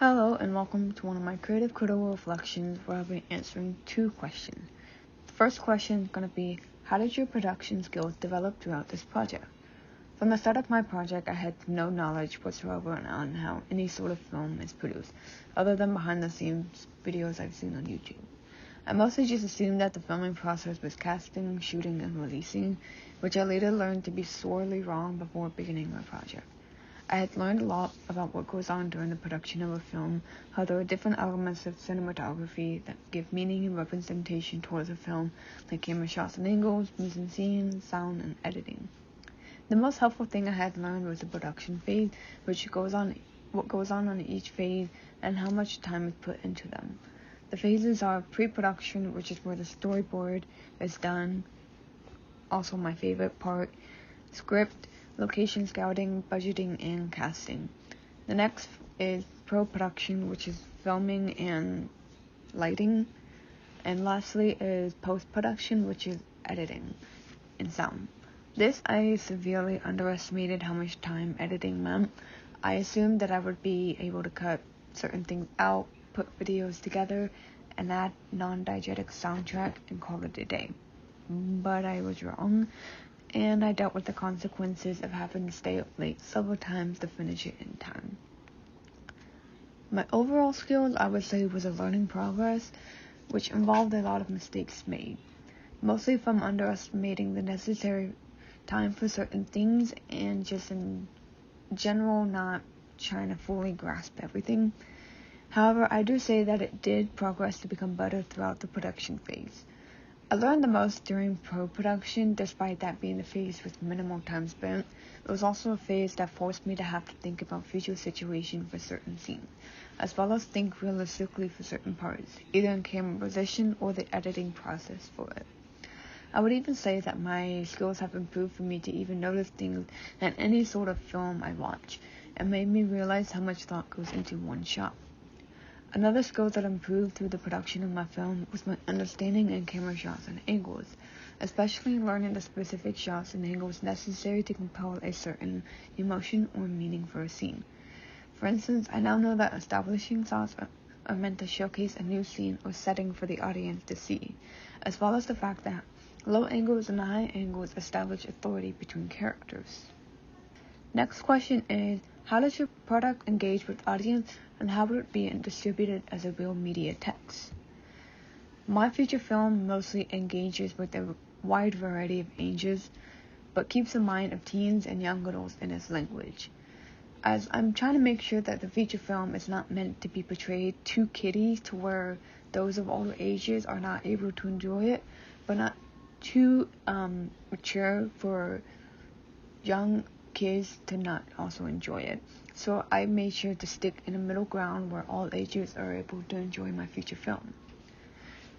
Hello and welcome to one of my creative critical reflections where I'll be answering two questions. The first question is going to be, how did your production skills develop throughout this project? From the start of my project, I had no knowledge whatsoever on how any sort of film is produced, other than behind the scenes videos I've seen on YouTube. I mostly just assumed that the filming process was casting, shooting, and releasing, which I later learned to be sorely wrong before beginning my project. I had learned a lot about what goes on during the production of a film, how there are different elements of cinematography that give meaning and representation towards a film, like camera shots and angles, mise-en-scene, sound, and editing. The most helpful thing I had learned was the production phase, what goes on each phase, and how much time is put into them. The phases are pre-production, which is where the storyboard is done, also my favorite part, script, location scouting, budgeting, and casting. The next is pro-production, which is filming and lighting. And lastly is post-production, which is editing and sound. I severely underestimated how much time editing meant. I assumed that I would be able to cut certain things out, put videos together, and add non-diegetic soundtrack and call it a day. But I was wrong, and I dealt with the consequences of having to stay up late several times to finish it in time. My overall skills, I would say, was a learning progress, which involved a lot of mistakes made, mostly from underestimating the necessary time for certain things and just in general not trying to fully grasp everything. However, I do say that it did progress to become better throughout the production phase. I learned the most during pro-production, despite that being the phase with minimal time spent. It was also a phase that forced me to have to think about future situations for certain scenes, as well as think realistically for certain parts, either in camera position or the editing process for it. I would even say that my skills have improved for me to even notice things in any sort of film I watch, and made me realize how much thought goes into one shot. Another skill that improved through the production of my film was my understanding in camera shots and angles, especially learning the specific shots and angles necessary to compel a certain emotion or meaning for a scene. For instance, I now know that establishing shots are meant to showcase a new scene or setting for the audience to see, as well as the fact that low angles and high angles establish authority between characters. Next question is, how does your product engage with audience, and how would it be distributed as a real media text? My feature film mostly engages with a wide variety of ages, but keeps in mind of teens and young adults in its language, as I'm trying to make sure that the feature film is not meant to be portrayed too kiddie to where those of older ages are not able to enjoy it, but not too mature for young kids to not also enjoy it. So I made sure to stick in a middle ground where all ages are able to enjoy my feature film.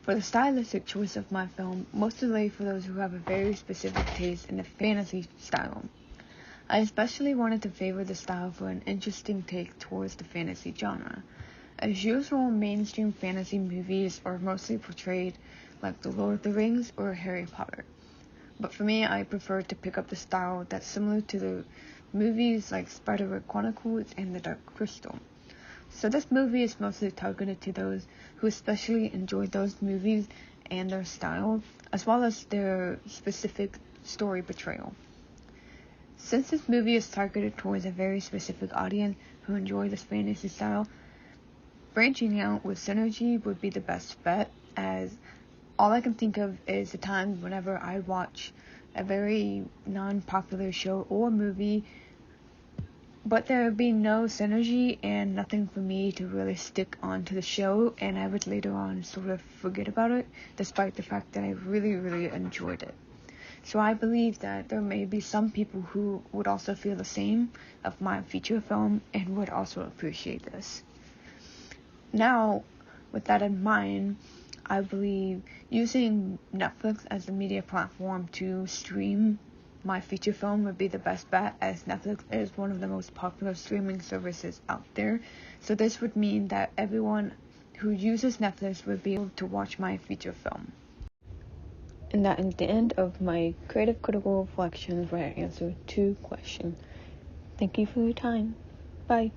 For the stylistic choice of my film, mostly for those who have a very specific taste in the fantasy style. I especially wanted to favor the style for an interesting take towards the fantasy genre. As usual, mainstream fantasy movies are mostly portrayed like The Lord of the Rings or Harry Potter. But for me, I prefer to pick up the style that's similar to the movies like Spiderwick Chronicles and The Dark Crystal. So this movie is mostly targeted to those who especially enjoy those movies and their style, as well as their specific story portrayal. Since this movie is targeted towards a very specific audience who enjoy this fantasy style, branching out with synergy would be the best bet, as all I can think of is the time whenever I watch a very non-popular show or movie, but there would be no synergy and nothing for me to really stick onto the show, and I would later on sort of forget about it, despite the fact that I really, really enjoyed it. So I believe that there may be some people who would also feel the same of my feature film and would also appreciate this. Now, with that in mind, I believe using Netflix as a media platform to stream my feature film would be the best bet, as Netflix is one of the most popular streaming services out there. So this would mean that everyone who uses Netflix would be able to watch my feature film. And that is the end of my creative critical reflections where I answered two questions. Thank you for your time. Bye.